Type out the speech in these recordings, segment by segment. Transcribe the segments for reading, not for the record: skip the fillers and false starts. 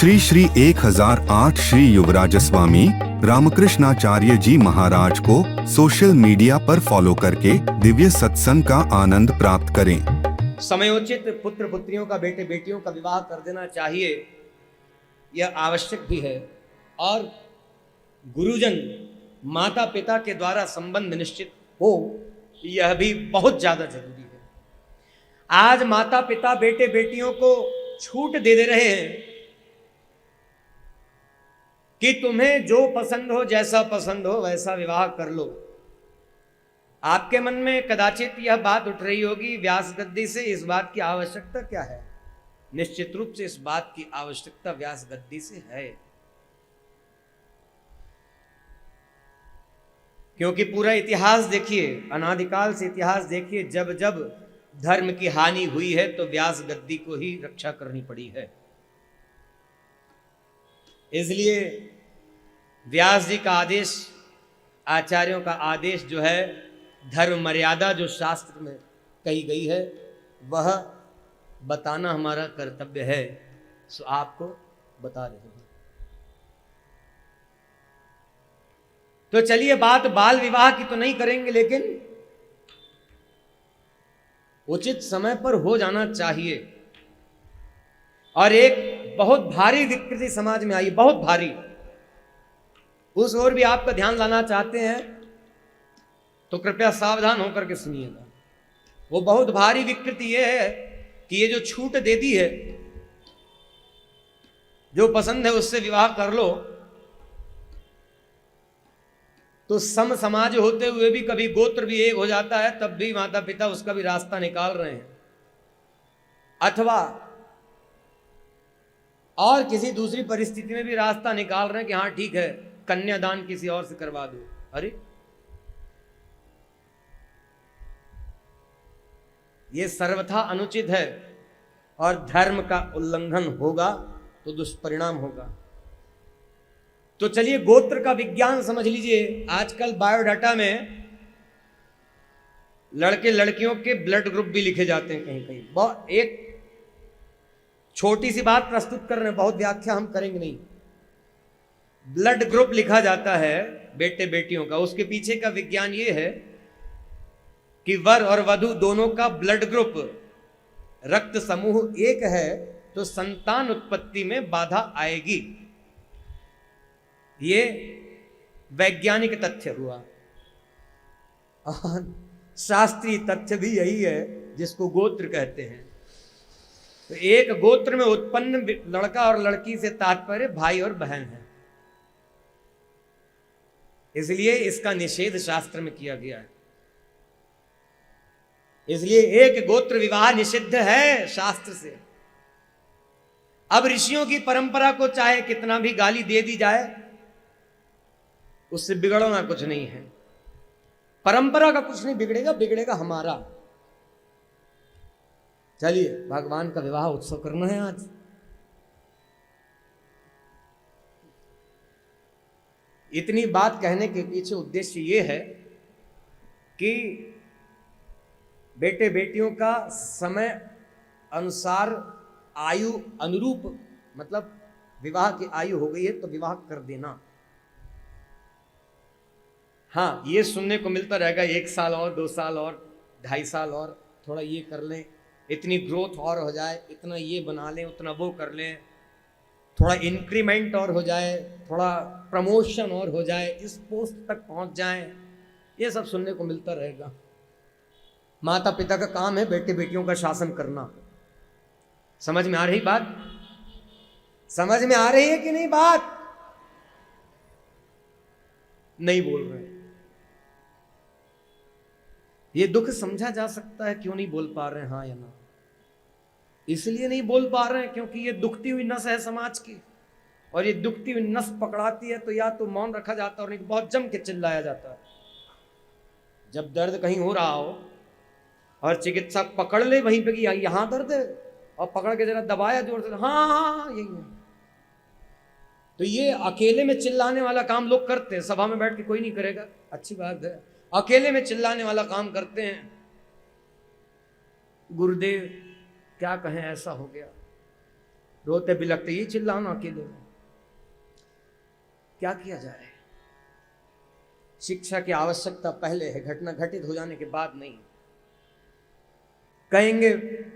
श्री श्री 1008 श्री युवराज स्वामी रामकृष्णाचार्य जी महाराज को social media पर follow करके दिव्य सत्संग का आनंद प्राप्त करें। समयोचित पुत्र पुत्रियों का, बेटे बेटियों का विवाह कर देना चाहिए, यह आवश्यक भी है। और गुरुजन माता पिता के द्वारा संबंध निश्चित हो, यह भी बहुत ज्यादा जरूरी है। आज माता पिता बेटे बेटियों को छूट दे रहे हैं कि तुम्हें जो पसंद हो, जैसा पसंद हो वैसा विवाह कर लो। आपके मन में कदाचित यह बात उठ रही होगी व्यास गद्दी से, इस बात की आवश्यकता क्या है? निश्चित रूप से इस बात की आवश्यकता व्यास गद्दी से है, क्योंकि पूरा इतिहास देखिए, अनादिकाल से इतिहास देखिए, जब जब धर्म की हानि हुई है तो व्यास गद्दी को ही रक्षा करनी पड़ी है। इसलिए व्यास जी का आदेश, आचार्यों का आदेश जो है, धर्म मर्यादा जो शास्त्र में कही गई है, वह बताना हमारा कर्तव्य है। सो आपको बता रहे हैं। तो चलिए, बात बाल विवाह की तो नहीं करेंगे, लेकिन उचित समय पर हो जाना चाहिए। और एक बहुत भारी विकृति समाज में आई, बहुत भारी, उस ओर भी आपका ध्यान लाना चाहते हैं तो कृपया सावधान होकर के सुनिएगा। वो बहुत भारी विकृति ये है कि ये जो छूट दे दी है, जो पसंद है उससे विवाह कर लो, तो सम समाज होते हुए भी कभी गोत्र भी एक हो जाता है, तब भी माता पिता उसका भी रास्ता निकाल रहे हैं। अथवा और किसी दूसरी परिस्थिति में भी रास्ता निकाल रहे हैं कि हाँ ठीक है, कन्यादान किसी और से करवा दो। अरे ये सर्वथा अनुचित है और धर्म का उल्लंघन होगा तो दुष्परिणाम होगा। तो चलिए, गोत्र का विज्ञान समझ लीजिए। आजकल बायोडाटा में लड़के लड़कियों के ब्लड ग्रुप भी लिखे जाते हैं कहीं कहीं। बहुत एक छोटी सी बात प्रस्तुत कर रहे हैं, बहुत व्याख्या हम करेंगे नहीं। ब्लड ग्रुप लिखा जाता है बेटे बेटियों का। उसके पीछे का विज्ञान ये है कि वर और वधु दोनों का ब्लड ग्रुप, रक्त समूह एक है तो संतान उत्पत्ति में बाधा आएगी। ये वैज्ञानिक तथ्य हुआ। शास्त्रीय तथ्य भी यही है, जिसको गोत्र कहते हैं। तो एक गोत्र में उत्पन्न लड़का और लड़की से तात्पर्य भाई और बहन है, इसलिए इसका निषेध शास्त्र में किया गया है। इसलिए एक गोत्र विवाह निषिद्ध है शास्त्र से। अब ऋषियों की परंपरा को चाहे कितना भी गाली दे दी जाए, उससे बिगड़ना कुछ नहीं है। परंपरा का कुछ नहीं बिगड़ेगा, बिगड़ेगा हमारा। चलिए, भगवान का विवाह उत्सव करना है आज। इतनी बात कहने के पीछे उद्देश्य ये है कि बेटे बेटियों का समय अनुसार आयु अनुरूप, मतलब विवाह की आयु हो गई है तो विवाह कर देना। हाँ, ये सुनने को मिलता रहेगा 1 साल और 2 साल और 2.5 साल और थोड़ा ये कर लें, इतनी ग्रोथ और हो जाए, इतना ये बना लें, उतना वो कर लें, थोड़ा इंक्रीमेंट और हो जाए, थोड़ा प्रमोशन और हो जाए, इस पोस्ट तक पहुंच जाएं। ये सब सुनने को मिलता रहेगा। माता पिता का काम है बेटे बेटियों का शासन करना। समझ में आ रही बात? समझ में आ रही है कि नहीं बात? नहीं बोल रहे। ये दुख समझा जा सकता है, क्यों नहीं बोल पा रहे हैं हाँ या ना? इसलिए नहीं बोल पा रहे हैं क्योंकि ये दुखती हुई नस है समाज की, और ये दुखती हुई नस पकड़ाती है तो या तो मौन रखा जाता है और नहीं बहुत जम के चिल्लाया जाता है। जब दर्द कहीं हो रहा हो और चिकित्सक पकड़ ले वहीं पे कि यहां दर्द है, और पकड़ के जरा दबाया जोर से, हाँ हाँ यही है, तो ये अकेले में चिल्लाने वाला काम लोग करते हैं। सभा में बैठ के कोई नहीं करेगा, अच्छी बात है, अकेले में चिल्लाने वाला काम करते हैं। गुरुदेव क्या कहें, ऐसा हो गया। रोते बिलखते ये चिल्लाना अकेले में, क्या किया जाए। शिक्षा की आवश्यकता पहले है, घटना घटित हो जाने के बाद नहीं। कहेंगे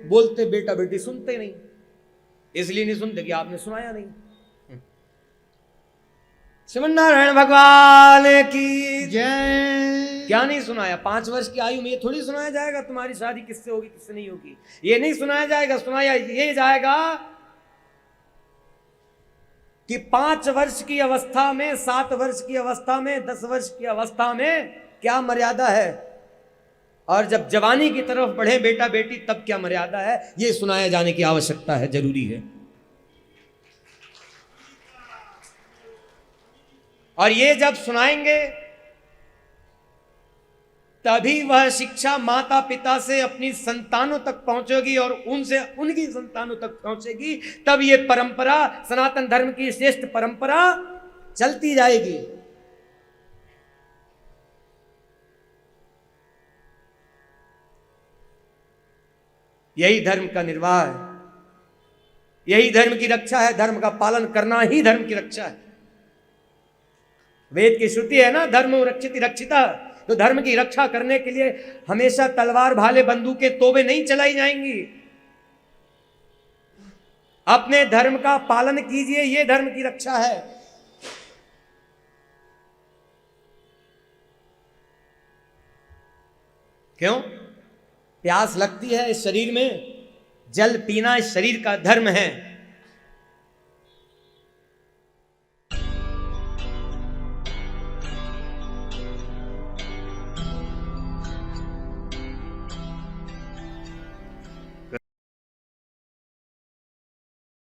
बोलते बेटा बेटी सुनते नहीं, इसलिए नहीं सुनते कि आपने सुनाया नहीं। श्रीमन नारायण भगवान की जय। क्या नहीं सुनाया? 5 वर्ष की आयु में ये थोड़ी सुनाया जाएगा तुम्हारी शादी किससे होगी किससे नहीं होगी, ये नहीं सुनाया जाएगा। सुनाया ये जाएगा कि 5 वर्ष की अवस्था में, 7 वर्ष की अवस्था में, 10 वर्ष की अवस्था में क्या मर्यादा है, और जब जवानी की तरफ बढ़े बेटा बेटी तब क्या मर्यादा है, ये सुनाया जाने की आवश्यकता है, जरूरी है। और ये जब सुनाएंगे तभी वह शिक्षा माता पिता से अपनी संतानों तक पहुंचेगी और उनसे उनकी संतानों तक पहुंचेगी। तब ये परंपरा, सनातन धर्म की श्रेष्ठ परंपरा चलती जाएगी। यही धर्म का निर्वाह है, यही धर्म की रक्षा है। धर्म का पालन करना ही धर्म की रक्षा है। वेद की श्रुति है ना, धर्म रक्षित रक्षिता। तो धर्म की रक्षा करने के लिए हमेशा तलवार भाले बंदूकें तोबे नहीं चलाई जाएंगी। अपने धर्म का पालन कीजिए, यह धर्म की रक्षा है। क्यों? प्यास लगती है इस शरीर में, जल पीना इस शरीर का धर्म है।